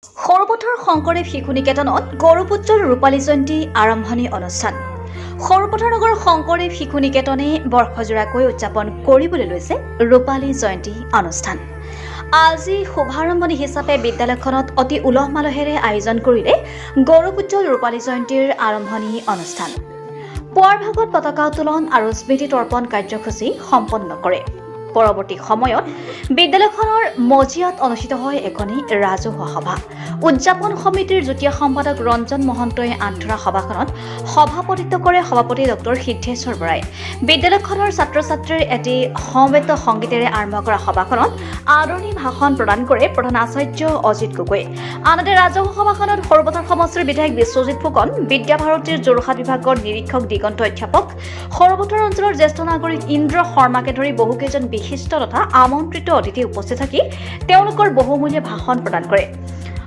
সৰুপথাৰ শংকৰদেৱ শিশু নিকেতনত গৌৰৱোজ্জ্বল ৰূপালী জয়ন্তী আৰম্ভণি অনুষ্ঠান। সৰুপথাৰ নগৰ শংকৰদেৱ শিশু নিকেতনে বৰ্ষজোৰাকৈ উদযাপন কৰিবলৈ লৈছে ৰূপালী জয়ন্তী অনুষ্ঠান। আজি শুভাৰম্ভণি হিচাপে বিদ্যালয়খনত অতি উলহ মালহেৰে আয়োজন কৰিলে গৌৰৱোজ্জ্বল ৰূপালী জয়ন্তীৰ আৰম্ভণি অনুষ্ঠান। পুৱাৰ ভাগত পতাকা উত্তোলন আৰু স্মৃতি তৰ্পণ কাৰ্যসূচী সম্পন্ন কৰে। পৰৱৰ্তী সময়ত বিদ্যালয়খনৰ মজিয়াত অনুষ্ঠিত হয় এখনি ৰাজহুৱা সভা। উদযাপন সমিতিৰ যুটীয়া সম্পাদক ৰঞ্জন মহন্তই আঁঠৰা সভাখনত সভাপতিত্ব কৰে সভাপতি ডক্টৰ সিদ্ধেশ্বৰ বৰাই। বিদ্যালয়খনৰ ছাত্ৰ ছাত্ৰীৰ এটি সমবেত সংগীতেৰে আৰম্ভ কৰা সভাখনত আদৰণি ভাষণ প্ৰদান কৰে প্ৰধান আচাৰ্য অজিত গগৈ। আনহাতে ৰাজহুৱা সভাখনত সৰুপথাৰ সমষ্টিৰ বিধায়ক বিশ্বজিৎ ফুকন, বিদ্যাভাৰতীৰ যোৰহাট বিভাগৰ নিৰীক্ষক দিগন্ত অধ্যাপক, সৰুপথাৰ অঞ্চলৰ জ্যেষ্ঠ নাগৰিক ইন্দ্ৰ শৰ্মাকে ধৰি বহুকেইজন বিশিষ্ট তথা আমন্ত্ৰিত অতিথি উপস্থিত থাকি তেওঁলোকৰ বহুমূলীয়া ভাষণ প্ৰদান কৰে।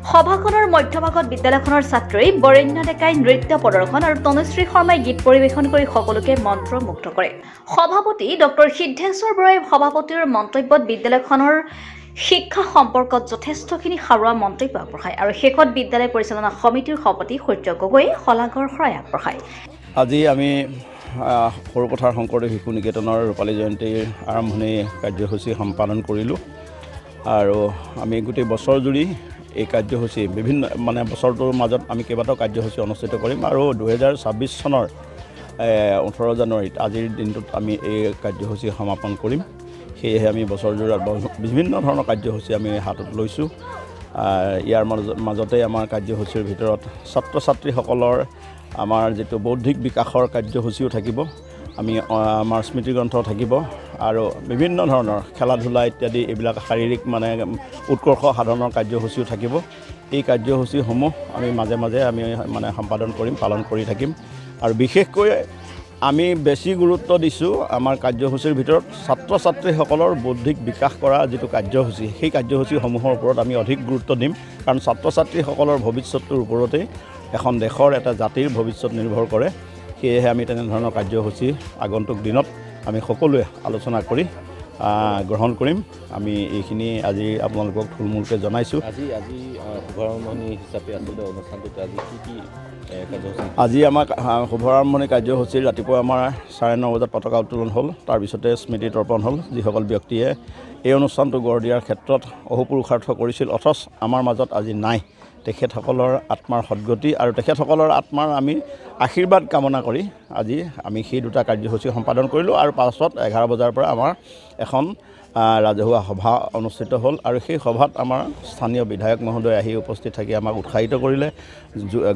সভাখনৰ মধ্যভাগত বিদ্যালয়খনৰ ছাত্ৰী বৰেণ্য ডেকাই নৃত্য প্ৰদৰ্শন আৰু তনুশ্ৰী শৰ্মাই গীত পৰিৱেশন কৰি সকলোকে মন্ত্ৰমুগ্ধ কৰে। সভাপতি ডক্টৰ সিদ্ধেশ্বৰ বৰাই সভাপতিৰ মন্তব্যত বিদ্যালয়খনৰ শিক্ষা সম্পৰ্কত যথেষ্টখিনি সাৰুৱা মন্তব্য আগবঢ়ায় আৰু শেষত বিদ্যালয় পৰিচালনা সমিতিৰ সভাপতি সূৰ্য গগৈয়ে শলাগৰ শৰাই আগবঢ়ায়। আজি আমি সৰুপথাৰ শংকৰদেৱ শিশু নিকেতনৰ ৰূপালী জয়ন্তীৰ আৰম্ভণি কাৰ্যসূচী সম্পাদন কৰিলোঁ আৰু আমি গোটেই বছৰজুৰি এই কাৰ্যসূচী বিভিন্ন বছৰটোৰ মাজত আমি কেইবাটাও কাৰ্যসূচী অনুষ্ঠিত কৰিম আৰু 2026 চনৰ 18 জানুৱাৰীত আজিৰ দিনটোত আমি এই কাৰ্যসূচী সমাপন কৰিম। সেয়েহে আমি বছৰজোৰা বিভিন্ন ধৰণৰ কাৰ্যসূচী আমি হাতত লৈছোঁ। ইয়াৰ মাজতে আমাৰ কাৰ্যসূচীৰ ভিতৰত ছাত্ৰ ছাত্ৰীসকলৰ আমাৰ যিটো বৌদ্ধিক বিকাশৰ কাৰ্যসূচীও থাকিব, আমাৰ স্মৃতিগ্ৰন্থ থাকিব আৰু বিভিন্ন ধৰণৰ খেলা ধূলা ইত্যাদি এইবিলাক শাৰীৰিক উৎকৰ্ষ সাধনৰ কাৰ্যসূচীও থাকিব। এই কাৰ্যসূচীসমূহ আমি মাজে মাজে আমি সম্পাদন কৰিম, পালন কৰি থাকিম আৰু বিশেষকৈ আমি বেছি গুৰুত্ব দিছোঁ আমাৰ কাৰ্যসূচীৰ ভিতৰত ছাত্ৰ ছাত্ৰীসকলৰ বৌদ্ধিক বিকাশ কৰা যিটো কাৰ্যসূচী, সেই কাৰ্যসূচীসমূহৰ ওপৰত আমি অধিক গুৰুত্ব দিম। কাৰণ ছাত্ৰ ছাত্ৰীসকলৰ ভৱিষ্যতটোৰ ওপৰতেই এখন দেশৰ এটা জাতিৰ ভৱিষ্যত নিৰ্ভৰ কৰে। সেয়েহে আমি তেনেধৰণৰ কাৰ্যসূচী আগন্তুক দিনত আমি সকলোৱে আলোচনা কৰি গ্ৰহণ কৰিম। আমি এইখিনি আজি আপোনালোকক থুলমূলকৈ জনাইছোঁ। শুভাৰম্ভণি হিচাপে আচলতে অনুষ্ঠানটোত আজি কি কাৰ্যসূচী? আজি আমাৰ শুভাৰম্ভণি কাৰ্যসূচীৰ ৰাতিপুৱা আমাৰ 9:30 বজাত পতাকা উত্তোলন হ'ল, তাৰপিছতে স্মৃতি তৰ্পণ হ'ল। যিসকল ব্যক্তিয়ে এই অনুষ্ঠানটো গঢ় দিয়াৰ ক্ষেত্ৰত অহোপুৰুষাৰ্থ কৰিছিল অথচ আমাৰ মাজত আজি নাই, তেখেতসকলৰ আত্মাৰ সদ্গতি আৰু তেখেতসকলৰ আত্মাৰ আমি আশীৰ্বাদ কামনা কৰি আজি আমি সেই দুটা কাৰ্যসূচী সম্পাদন কৰিলোঁ আৰু পাছত 11 বজাৰ পৰা আমাৰ এখন ৰাজহুৱা সভা অনুষ্ঠিত হ'ল আৰু সেই সভাত আমাৰ স্থানীয় বিধায়ক মহোদয় আহি উপস্থিত থাকি আমাক উৎসাহিত কৰিলে।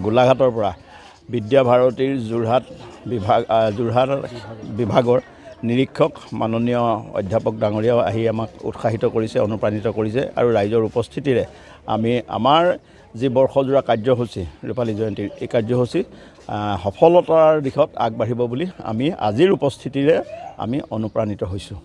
গোলাঘাটৰ পৰা বিদ্যাভাৰতীৰ যোৰহাট বিভাগৰ নিৰীক্ষক মাননীয় অধ্যাপক ডাঙৰীয়াও আহি আমাক উৎসাহিত কৰিছে, অনুপ্ৰাণিত কৰিছে আৰু ৰাইজৰ উপস্থিতিৰে আমি আমাৰ যি বৰ্ষজোৰা কাৰ্যসূচী ৰূপালী জয়ন্তীৰ এই কাৰ্যসূচী সফলতাৰ দিশত আগবাঢ়িব বুলি আমি আজিৰ উপস্থিতিৰে আমি অনুপ্ৰাণিত হৈছোঁ।